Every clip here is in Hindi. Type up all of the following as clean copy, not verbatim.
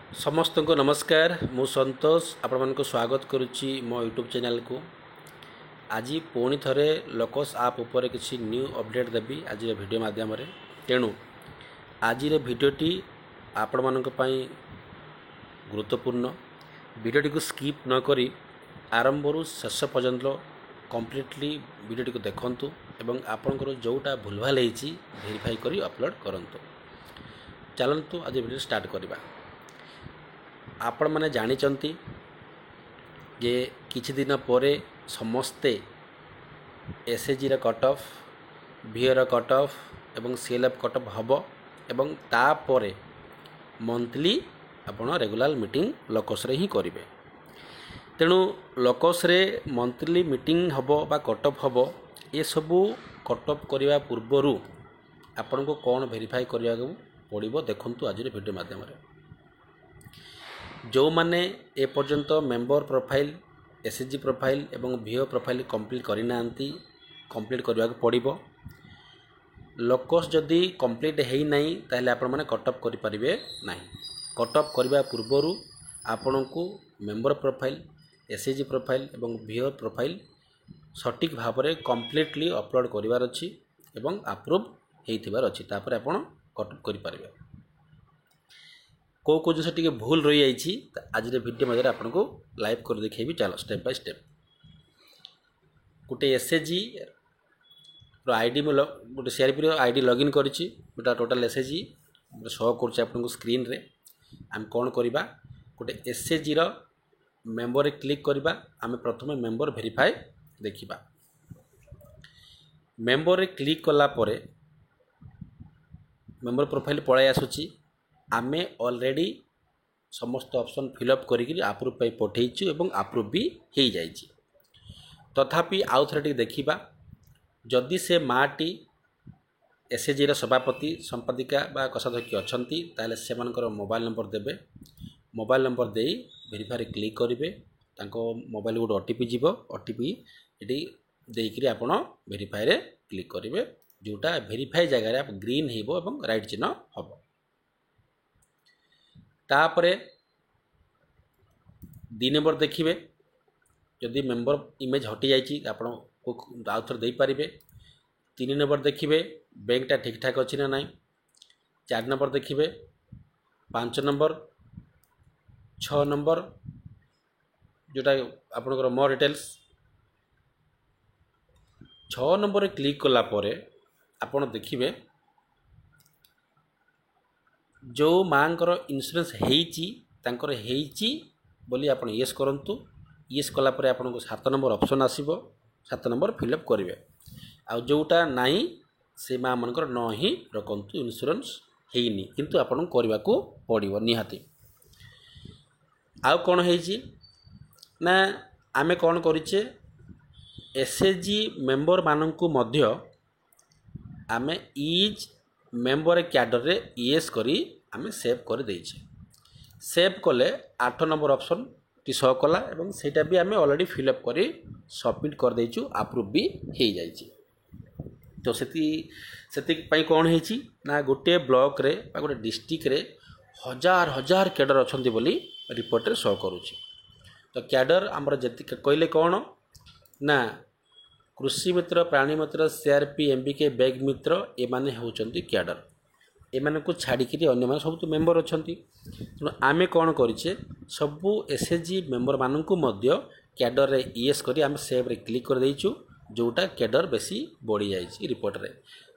समस्त को नमस्कार मु संतोष आपण मानको स्वागत करुच्ची मो यूट्यूब चैनल को। आज पुणी थरे लोकस आप उपर किसी न्यू अपडेट देवी आज वीडियो माध्यम रे। तेणु आज वीडियोटी आपण मानक पई गुरुत्वपूर्ण। वीडियोटी को स्किप न करी आरंभ शेष पर्यंत कंप्लीटली वीडियोटी को देखंतु एवं आपनकर जोटा भूलभाल होईची वेरीफाई करी अपलोड करंतु। चलंतु आज वीडियो स्टार्ट करबा। आपण माने जानिचंती जे किछि दिन परे समस्ते एसएजी रा कट ऑफ भिओ रा कट ऑफ एवं सीएलएफ कट ऑफ हबो एवं ता परे मंथली आपण रेगुलर मीटिंग लोकस रे ही करिवे। तेणु लोकस रे मंथली मीटिंग हबो बा कट ऑफ हबो ए सबु कट ऑफ करिवा पूर्वरु आपण को कोन वेरीफाई करिया पड़िबो देखंतु आज वीडियो माध्यम रे। जो माने ए पर्यंत मेंबर प्रोफाइल एसएचजी प्रोफाइल एवं भिओ प्रोफाइल कंप्लीट करिना कंप्लीट करबा पड़िबो। लोकस जदि कंप्लीट हेई नाही ताहले आपण माने कट ऑफ करि परिबे नाही। कट ऑफ करबा पूर्वरु आपण को मेंबर प्रोफाइल एसएचजी प्रोफाइल एवं भिओ प्रोफाइल सटीक भाव में कंप्लीटली अपलोड करिवार अछि एवं अप्रूव हेइथिबार अछि तापर आपण कट ऑफ करि परिबे। को जिस टी भूल रही जाइए आज वीडियो मध्य आपको लाइव कर देखी चलो स्टेप बाय स्टेप। गोटे एसएचजी आईडी में गोटे सीआरपी आईडी लॉगिन करिछि गोटा टोटल एसएचजी शो कर स्क्रीन रे। आम कौन करवा गोटे एसएचजी मेंबर रे क्लिक करवा। आम प्रथम मेंबर वेरीफाई देखिबा। मेंबर रे क्लिक कला परे मेंबर प्रोफाइल पळाई आसुछि। आमे ऑलरेडी समस्त ऑप्शन फिलअप करी अप्रूव पे पठेइछु एवं अप्रूव भी हो जाइछि। तथापि आउ थरे देखिबा जदि से माटी एसएचजी रा सभापति संपादिका बा कोषाध्यक्ष अछंती ताले सेमानकर मोबाइल नंबर देबे। मोबाइल नंबर देई वेरीफाई क्लिक करिवे। तांको मोबाइल गोटे ओटीपी जीवो। ओटीपी एटी देइकरी आपण वेरीफाई रे क्लिक करिवे। जोटा वेरीफाई जगह रे ग्रीन हेबो एवं राइट चिन्ह हबो। तापरे दी नंबर देखिए जदि मेंबर इमेज हटि जाइए आप आउ थे दे पारे। 3 नंबर देखिए बैंकटा ठीक ठाक अच्छी ना ना। 4 नंबर देखिए 5 नंबर 6 नंबर जोटा आपनकर मोर डिटेल्स 6 नंबर क्लिक कला परे आपण देखिए जो मांकर इन्शुरेंस हेइची तांकर हेइची बोली आपण यस करंतु। यस कला परे आपण को 7 नंबर ऑप्शन आसीबो। 7 नंबर फिलअप करिवे। आ जोटा नाही से मा मनकर न ही रखंतु इन्शुरेंस हेइनी किंतु आपण करबा को पड़िबो निहाती। आ कोन हेइची ना आमे कोन करिचे एसएचजी मेंबर माननकु मध्य आमे इज मेंबर कैडर रे यस करी आमे सेव कर देइछे। सेव कले 8 नंबर ऑप्शन टी शो कला एवं सेटा भी आमे ऑलरेडी फिलअप करी सबमिट कर देइछु अप्रूव भी हो जाइछि। तो सेति पई कोन हेछि ना गोटे ब्लॉक रे बा गोटे डिस्ट्रिक्ट रे हजार हजार कैडर अछंती बोली रिपोर्ट रे शो करूछि। तो कैडर हमर जति कहले कोन ना कृषि मित्र प्राणी मित्र सीआरपी एमबीके बैग मित्र ए माने होचंती कैडर। ए माने को छाड़ी कि अन्य माने सब तो मेंबर अछंती। तेणु आमे कोन करिछे सबु एसएचजी मेंबर माननकु मध्य कैडर रे यस करी आमे सेव रे क्लिक कर देइछु जोटा कैडर बेसी बढ़ी जाइछि रिपोर्ट रे।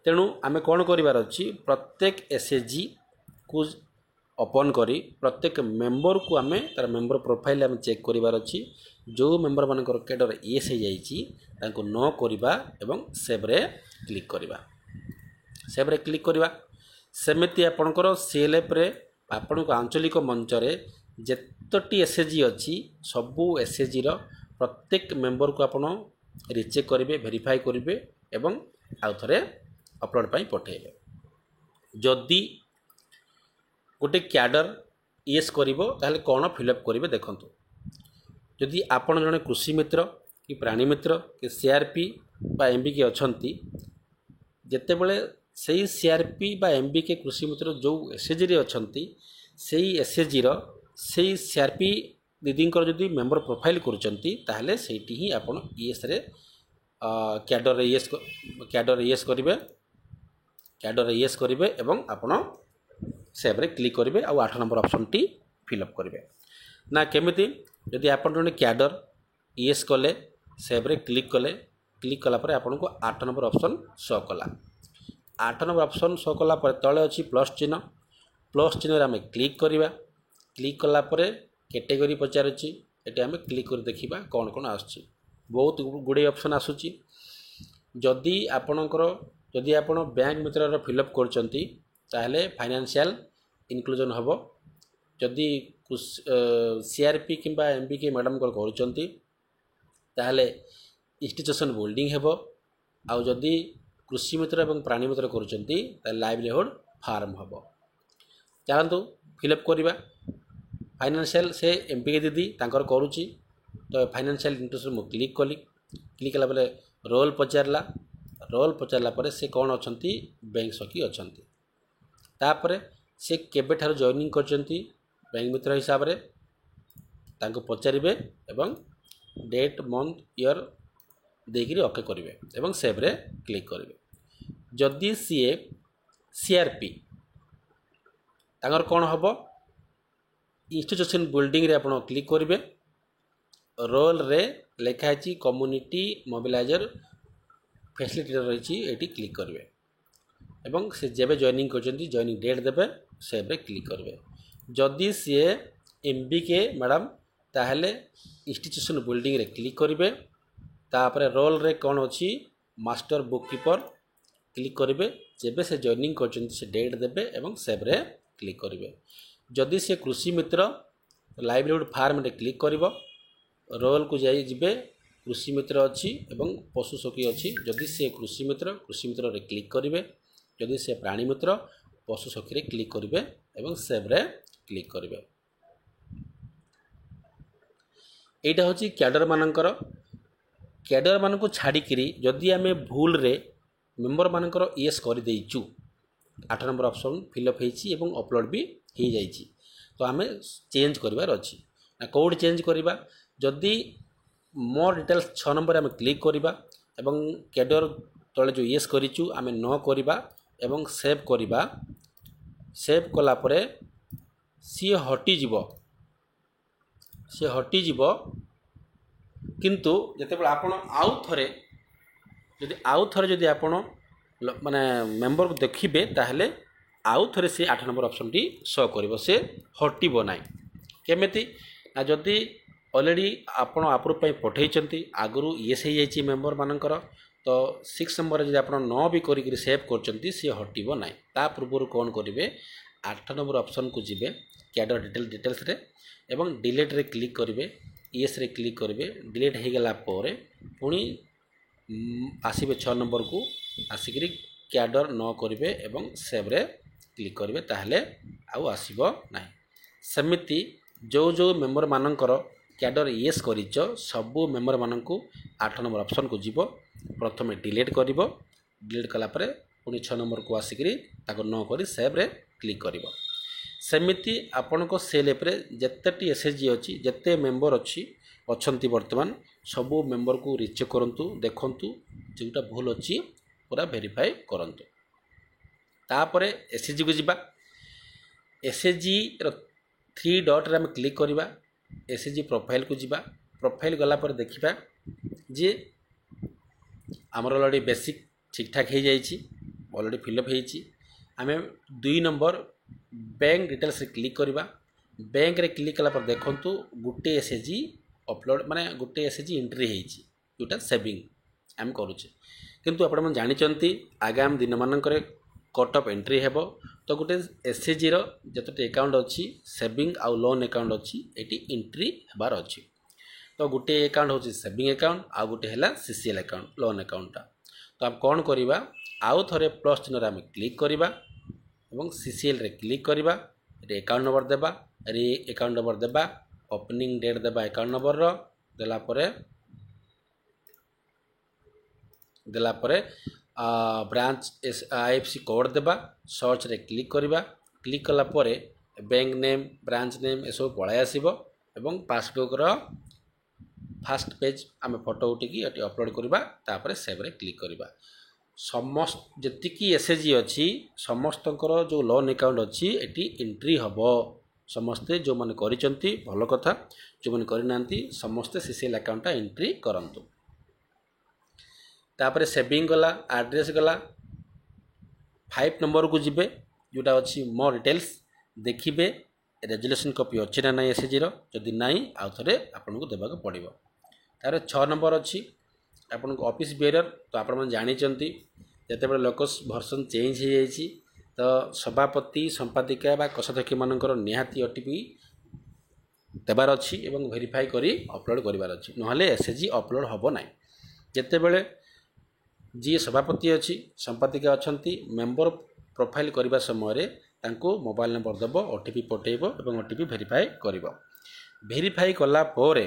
तेणु आमे कोन करिवार अछि प्रत्येक एसएचजी को ओपन करी प्रत्येक मेंबर को आमे तार मेंबर प्रोफाइल आमे चेक करिवार अछि। जो मेंबर मानकर कैडर यस हो जाइछि तांको न करिबा एवं सेव रे क्लिक करिबा। सेव रे क्लिक करिबा सेमिति आपणकर सीएलएफ रे आपणको आंचलिक मंच रे जेतटी एसएचजी अछि सबु एसएचजी रो प्रत्येक मेंबर को आपण रिचेक करिवे वेरीफाई करिवे एवं आउ थरे अपलोड पई पठेइबे। जदि गोटे कैडर यस करिवो ताहले कोन फिलअप करिवे देखंतु। जदि आपण जने कृषि मित्र कि प्राणी मित्र कि सीआरपी बा एमबीके अछंती जेतेबेले सेही सीआरपी बा एमबीके कृषि मित्र जो एसएचजी रे अछंती सेही एसएचजी रो से सीआरपी दीदींकर जदि मेंबर प्रोफाइल करुँच ताहले सेठी ही आपण ईएस रे कैडर ईएस करेंगे कैडर ईएस करेंगे एवं आपण सेव रे क्लिक करेंगे आ 8 नंबर ऑप्शन टी फिलअप करेंगे ना केमिति जदि आपण जने कैडर ईएस कले सेव रे क्लिक कला पर आपन को 8 नंबर ऑप्शन शो कला 8 नंबर ऑप्शन शो कला पर तले अछि प्लस चिन्ह रे हमें क्लिक करिवा क्लिक कला पर कैटेगरी पचारुछि एटी हमें क्लिक कर देखिबा कोन कोन आछी बहुत गुडे ऑप्शन आसुछि जदि आपणकर जदि आपण बैंक मित्र रो फिलअप करचंती ताहले फाइनेंशियल इनक्लूजन हबो जदि सीआरपी किंबा एमबीके मैडम को करचंती ताहले इंस्टीट्यूशन बिल्डिंग हेबो आ जदि कृषि मित्र एवं प्राणी मित्र करचंती ताहले लाइवलीहुड फार्म हबो चलतु फिलअप करवा फाइनेंशियल से एमपीके दीदी तांकर करुच्ची तो फाइनेंशियल इंक्लूजन मु क्लिक कली क्लिक कला बेले रोल पचारला पर से कौन अच्छा बैंक सखी अच्छा तापर से केबे ठार जॉइनिंग करचंती बैंक मित्र हिसाब रे तांको पचारिबे एवं डेट मंथ ईयर देकिरी ओके करेंगे एवं सेव रे क्लिक करेंगे जदि सीए सीआरपी तांकर कौन हम इंस्टीट्यूशन बिल्डिंग रे आपण क्लिक करेंगे रोल रे लिखाई कम्युनिटी मोबिलाइजर फैसिलिटेटर रही ये क्लिक करेंगे एवं से जेबे जॉइनिंग करचंती जॉइनिंग डेट देबे सेव रे क्लिक करेंगे जदि सी एमबीके मैडम ताहले इंस्टीट्यूशन बिल्डिंग रे क्लिक करेंगे तापर रोल रे कौन अच्छी मास्टर बुक कीपर क्लिक करेंगे जेबे से जॉइनिंग करचंती से डेट देबे एवं सेव रे क्लिक करेंगे जदि से कृषि मित्र लाइवलीहुड फार्म रे क्लिक करिवो रोल को जाई जिबे कृषि मित्र अच्छी एवं पशु सखी अच्छी जदि से कृषि मित्र रे क्लिक करेंगे जदि से प्राणी मित्र पशु सखी रे क्लिक करेंगे एवं सेव रे क्लिक करेंगे एटा होची कैडर मानकर कैडर मान को छाड़िकी जदि आम भूल रे मेंबर मानकर ईएस कर देचु 8 नंबर ऑप्शन फिलअप होती अपलोड भी हो जाइए तो आम चेंज करार अच्छी कौट चेंज करवा जदि मोर डिटेल्स 6 नंबर आम क्लिक करवा एवं कैडर तले जो ईएस करूँ आम न करवा एवं सेव करवा सेव कलापर सी हटिଯିव किंतु जितेबाला आपण आउ थे जदि आपण माने मेंबर को देखिबे ताहले आउ थे से 8 नंबर ऑप्शन टी शो करिवो से हटिबो नाही केमिति ना जदि ऑलरेडी आपण अप्रूव पई पठेइचंती आगुरु ईएस हो जाइए मेंबर मानकर तो 6 नंबर जदि आपण न भी करिक सेव करचंती से हटिबो नाही ता पूर्व कौन करेंगे 8 नंबर ऑप्शन को जिबे कैडर डिटेल्स रे एवं डिलीट रे क्लिक करेंगे ईएस रे क्लिक करेंगे डिलीट हो गला पर पुणी आसबे 6 नंबर को आसिक कैडर न करेंगे एवं सेव रे क्लिक करेंगे ताहले आउ आसीबो नाही सेमिति जो जो मेंबर मानकर कैडर ईएस करिच सबू मेंबर मानकू 8 नंबर ऑप्शन को जीवो प्रथमे डिलीट करिवो डिलीट कला परे पुणी 6 नंबर को आसिक ताको न करी सेव रे क्लिक करिवो सेमिति आपण को सेल एप्रे जेतेटी एसएचजी अच्छी जेते मेंबर अच्छी अच्छी वर्तमान सबू मेंबर को रिचेक करंतु देखंतु जोटा भूल अच्छी पूरा वेरीफाई करंतु तापरे एसएचजी को जीवा एसएचजी रो 3 डॉट रे हम क्लिक करवा एसएचजी प्रोफाइल को जीवा प्रोफाइल गला पर देखिबा जे हमर ऑलरेडी बेसिक ठीक ठाक हो जाइए ऑलरेडी फिलअप होइछि आमे 2 नंबर बैंक डिटेल्स रे क्लिक करवा बैंक रे क्लिक कला पर देखंतु गुटे एसएचजी अपलोड माने गुटे एसएचजी एंट्री होइछि जोटा सेविंग आम करूचे किंतु आपण मन जानिचंती आगाम दिन मानकर कट ऑफ एंट्री हेबो तो गुटे एसएचजी रो जतटे अकाउंट अच्छी सेविंग आउ लोन अकाउंट अच्छी एटी एंट्री हेबार अच्छी तो गुटे अकाउंट होची सेविंग अकाउंट आउ गुटे हैला सीसीएल अकाउंट लोन अकाउंट तो आप कौन करवा आउ थरे प्लस चिन्ह आम क्लिक करवा एवं सीसीएल रे क्लिक करवा अकाउंट नंबर देबा अकाउंट नंबर देबा ओपनिंग डेट देबा अकाउंट नंबर रो देला परे ब्रांच आईएफसी कोड देबा सर्च रे क्लिक करवा क्लिक कला परे बैंक नेम ब्रांच नेम ये सब पळाइ आसीबो एवं पासबुक रो फास्ट पेज आम फोटो उठिकी ये अपलोड करवा तापर सेव रे क्लिक करवा समस्त जी एसएचजी अच्छी समस्त जो लोन अकाउंट अच्छी एटी एंट्री हम समस्ते जो मैंने करिसेंती भल कथा जो मैंने करना समस्ते सीसीएल अकाउंट एंट्री करंतु तापर सेविंग गला एड्रेस गला 5 नंबर को जिबे जोटा अच्छी मोर डिटेल्स देखिए रेजुलेशन कॉपी अच्छी ना नहीं एसएचजी जदि नाई आउ थे आपन को देवाक पड़ो तार 6 नंबर अच्छी आपन को ऑफिस बेरर तो आप जानते जिते लोक भर्सन चेंज हो जाइए तो सभापति संपादिका बा कोषाध्यक्ष मानकर निहाती ओटीपी देवार अच्छी एवं वेरीफाई करी अपलोड करार अच्छी नहले एसएचजी अपलोड हम ना जितेबले जी सभापति अच्छी संपादिका अच्छा मेंबर प्रोफाइल करने समय तांको मोबाइल नंबर देव ओटीपी पठेब और ओटीपी वेरीफाई कर वेरीफाई कलापर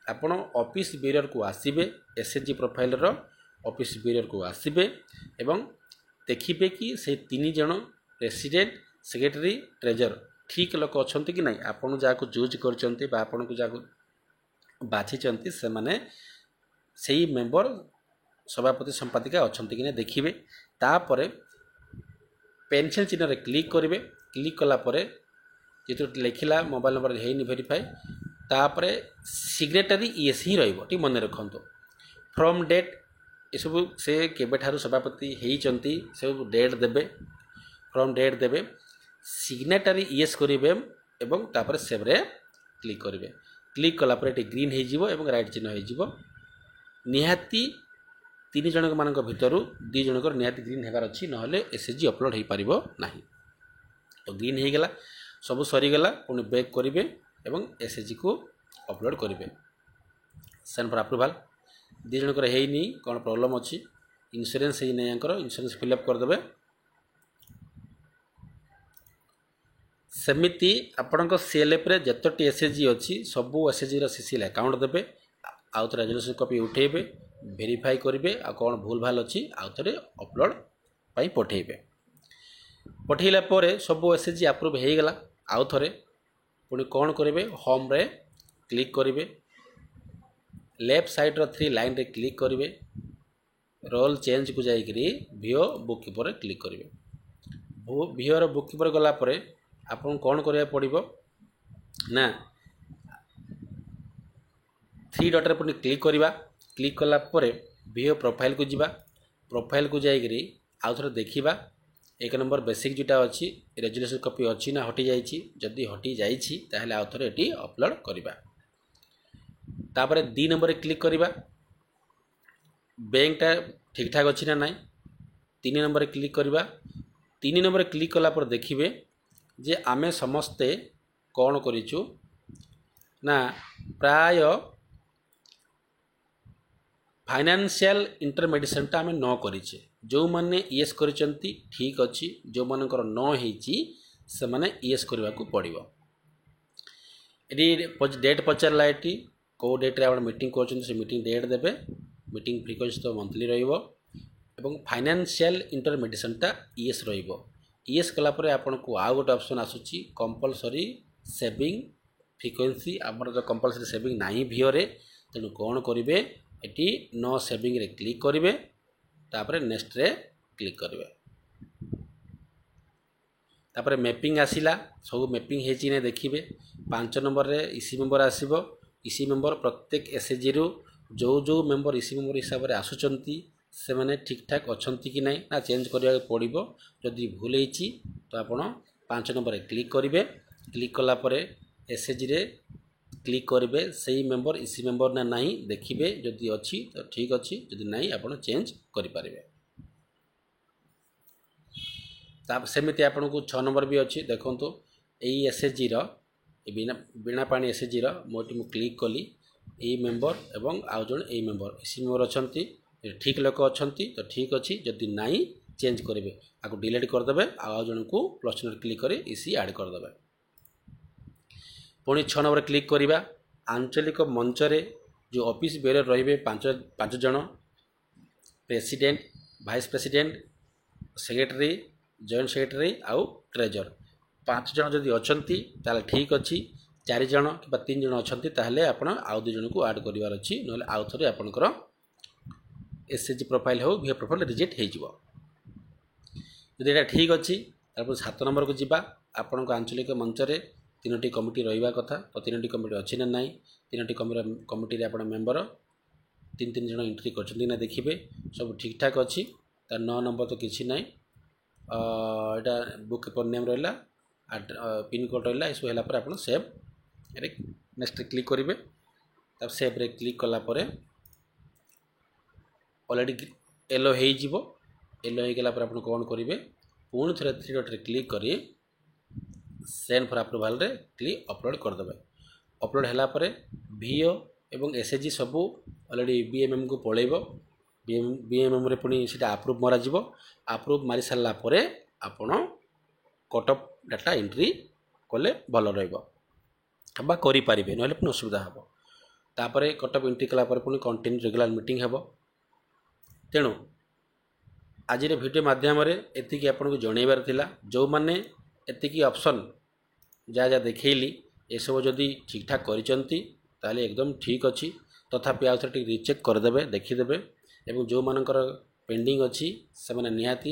आपण ऑफिस ब्यूरो को आसीबे एसएचजी प्रोफाइल रो ऑफिस ब्यूरो को आसीबे एवं देखिए कि से 3 जन रेसिडेंट सेक्रेटरी ट्रेजर ठीक लोक अच्छा कि नहीं आपन जहाँ चूज कर आपन को जहाँ बाछी से माने सही मेंबर सभापति संपादिका अच्छा कि नहीं देखिए तापर पेंशन चिन्ह रे क्लिक करेंगे क्लिक कलापर जो लिखला मोबाइल नंबर है वेरीफाई तापर सिग्नेटरी इएस ही रही मन रखु फ्रॉम डेट ये सब से केबेठारु सभापति होती सब डेट देवे फ्रॉम डेट देवे सिग्नेटरी इएस करेंगे एवं तापर सेव रे क्लिक करेंगे क्लिक कलापर ये ग्रीन हो राइट चिन्ह हो निहाती 3 जन मान भर 2 जनकर निहाती ग्रीन होबार अच्छी ना एसएचजी अपलोड हो पार ना तो ग्रीन हो गला सब सरीगला पुणी बैक करेंगे एवं एसएचजी को अपलोड करेंगे सेंड फॉर अप्रूवल 2 जनकर है कौन प्रॉब्लम अच्छी इंश्योरेंस ही नहीं इंश्योरेंस फिलअप करदे सेमिति आपण सीएलएफ रे जतटी एसएचजी अच्छी सबू एसएचजी रो सीसीएल अकाउंट देबे आउ थे रेजुलेशन कॉपी उठेबे वेरीफाई करेंगे आ कौन भूल भाल अच्छी आउ थे अपलोड पाई पठेबे पठेला पर सबू एसएचजी अप्रूव हो गला आउ थे पुणी कौन करेंगे होम रे क्लिक करेंगे लेफ्ट साइड रो 3 लाइन रे क्लिक करेंगे रोल चेंज को जाइकरी भिओ बुक कीपर क्लिक करेंगे भिओ रो बुक कीपर गला पर आपन कौन करिया पड़िबो ना 3 डॉट रे पुणी क्लिक करवा क्लिक कला पर भिओ प्रोफाइल को जीवा प्रोफाइल को जाइकरी आउ थे देखिबा 1 नंबर बेसिक जोटा अच्छी रेजुलेशन कॉपी अच्छी ना हटि जाइछि जदि हटि जाइछि ताहले आउ थे एटी अपलोड करवा तापर 2 नंबर रे क्लिक करवा बैंकटा ठीक ठाक अच्छी ना नाई 3 नंबर रे क्लिक करवा 3 नंबर रे क्लिक कला पर देखिबे जे आमे समस्ते कौन करिछु ना प्राय फाइनेंशियल इंटरमेडिएशन आम न करिछे जो माने ईएस करिसेंती ठीक अच्छी जो मानकर न होईची से माने ईएस करबा को पड़िबो एडी डेट पचारला एटी को डेट रे आपण मीटिंग करछन से मीटिंग डेट देबे मीटिंग फ्रीक्वेंसी तो मंथली रहिबो एवं फाइनेंशियल इंटरमेडिएशन ईएस रहिबो ईएस कला पर आपण को आ गोटे ऑप्शन आसुची कंपलसरी सेविंग फ्रीक्वेंसी आमर जो कंपलसरी सेविंग नाही भिओ रे तेणु कौन करेंगे एटी नो सेविंग रे क्लिक करेंगे तापर नेक्स्ट रे क्लिक करेंगे तापर मैपिंग आसिला सब मैपिंग हेची ने देखिए 5 नंबर रे इसी मेंबर आसीबो इसी मेंबर प्रत्येक एसएचजी रु जो जो मेंबर इसी मेंबर हिसाब से आसुचंती से माने ठीक ठाक अच्छी कि नहीं ना चेंज करने पड़ो जदि भूल होती तो आपण 5 नंबर रे क्लिक करेंगे क्लिक कला पर एसएचजी रे क्लिक करेंगे सही मेंबर इसी मेंबर ना नहीं देखिए जदि अच्छी तो ठीक अच्छी जदि नहीं आप चेंज करेंगे सेमती आपन को 6 नंबर भी अच्छी देखो यही एसएचजी बिना बिना पानी एसएचजी मोटी मु क्लिक कली यही मेंबर एवं आउ जन यही मेंबर इसी मेंबर अच्छा ठीक लोक अच्छा तो ठीक अच्छी जदि नहीं चेंज करेंगे आपको डिलीट करदे आउ जन को प्लस क्लिक कर इसी ऐड करदे पुणी 6 नंबर क्लिक करवा आंचलिक मंच रे जो ऑफिस बेरे रे 5 जन president vice president secretary joint secretary आउ ट्रेजर 5 ଜଣ ଯଦି ଅଛନ୍ତି ତାହେଲେ ଠିକ୍ ଅଛି। 4 ଜଣ କିମ୍ବା 3 ଜଣ ଅଛନ୍ତି ତାହେଲେ ଆପଣ ଆଉ 2 ଜଣଙ୍କୁ ଆଡ଼୍ କରିବାର ଅଛି, ନହେଲେ ଆଉ ଥରେ ଆପଣଙ୍କର SHG ପ୍ରୋଫାଇଲ୍ ହେଉ ଭିଓ ପ୍ରୋଫାଇଲ୍ ରିଜେକ୍ଟ ହେଇଯିବ। ଯଦି ଏଇଟା ଠିକ୍ ଅଛି ତାପରେ 7 ନମ୍ବରକୁ ଯିବା। ଆପଣଙ୍କ ଆଞ୍ଚଳିକ ମଞ୍ଚରେ 3ଟି କମିଟି ରହିବା କଥା, ତ 3ଟି କମିଟି ଅଛି ନା ନାହିଁ, 3ଟି କମିଟିରେ ଆପଣ ମେମ୍ବର 3 ଜଣ ଏଣ୍ଟ୍ରି କରିଛନ୍ତି ନା ଦେଖିବେ, ସବୁ ଠିକ୍ଠାକ୍ ଅଛି। ତାର 9 ନମ୍ବର ତ କିଛି ନାହିଁ, ଏଇଟା ବୁକ୍ କିପର ନେମ୍ ରହିଲା, ପିନ୍କୋଡ଼୍ ରହିଲା, ଏସବୁ ହେଲା ପରେ ଆପଣ ସେଭ୍ରେ ନେକ୍ସଟ କ୍ଲିକ୍ କରିବେ। ତାପରେ ସେଭ୍ରେ କ୍ଲିକ୍ କଲା ପରେ ଅଲରେଡ଼ି ୟେଲୋ ହେଇଯିବ। ୟେଲୋ ହେଇଗଲା ପରେ ଆପଣ କ'ଣ କରିବେ, ପୁଣି ଥରେ 3 ଡଟ୍ରେ କ୍ଲିକ୍ କରି ସେଣ୍ଡ ଫର୍ ଆପ୍ରୁଭାଲ୍ରେ କ୍ଲିକ୍ ଅପଲୋଡ଼ କରିଦେବେ। ଅପଲୋଡ଼ ହେଲା ପରେ ଭିଓ ଏବଂ SHG ସବୁ ଅଲରେଡ଼ି BMMକୁ ପଳାଇବ। BMMରେ ପୁଣି ସେଇଟା ଆପ୍ରୁଭ୍ ମରାଯିବ। ଆପ୍ରୁଭ୍ ମାରି ସାରିଲା ପରେ ଆପଣ କଟଅଫ୍ ଡାଟା ଏଣ୍ଟ୍ରି କଲେ ଭଲ ରହିବ ବା କରିପାରିବେ, ନହେଲେ ପୁଣି ଅସୁବିଧା ହେବ। ତାପରେ କଟଅଫ୍ ଏଣ୍ଟ୍ରି କଲା ପରେ ପୁଣି କଣ୍ଟିନ୍ୟୁ ରେଗୁଲାର ମିଟିଂ ହେବ। ତେଣୁ ଆଜିର ଭିଡ଼ିଓ ମାଧ୍ୟମରେ ଏତିକି ଆପଣଙ୍କୁ ଜଣାଇବାର ଥିଲା। ଯେଉଁମାନେ ଏତିକି ଅପସନ୍ ଯାହା ଦେଖେଇଲି ଏସବୁ ଯଦି ଠିକ୍ଠାକ୍ କରିଛନ୍ତି ତାହେଲେ ଏକଦମ ଠିକ୍ ଅଛି। ତଥାପି ଆଉ ଥରେ ଟିକେ ରିଚେକ୍ କରିଦେବେ, ଦେଖିଦେବେ, ଏବଂ ଯେଉଁମାନଙ୍କର ପେଣ୍ଡିଂ ଅଛି ସେମାନେ ନିହାତି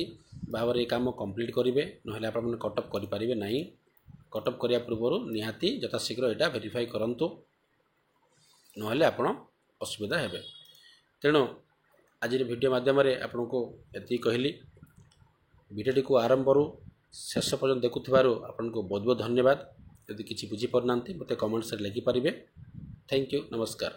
ଭାବରେ ଏ କାମ କମ୍ପ୍ଲିଟ୍ କରିବେ, ନହେଲେ ଆପଣମାନେ କଟଅଫ୍ କରିପାରିବେ ନାହିଁ। କଟଅଫ୍ କରିବା ପୂର୍ବରୁ ନିହାତି ଯଥାଶୀଘ୍ର ଏଇଟା ଭେରିଫାଇ କରନ୍ତୁ, ନହେଲେ ଆପଣ ଅସୁବିଧା ହେବେ। ତେଣୁ ଆଜିର ଭିଡ଼ିଓ ମାଧ୍ୟମରେ ଆପଣଙ୍କୁ ଏତିକି କହିଲି। ଭିଡ଼ିଓଟିକୁ ଆରମ୍ଭରୁ ଶେଷ ପର୍ଯ୍ୟନ୍ତ ଦେଖୁଥିବାରୁ ଆପଣଙ୍କୁ ବହୁତ ବହୁତ ଧନ୍ୟବାଦ। ଯଦି କିଛି ବୁଝିପାରୁନାହାନ୍ତି ମୋତେ କମେଣ୍ଟସରେ ଲେଖିପାରିବେ। ଥ୍ୟାଙ୍କ ୟୁ, ନମସ୍କାର।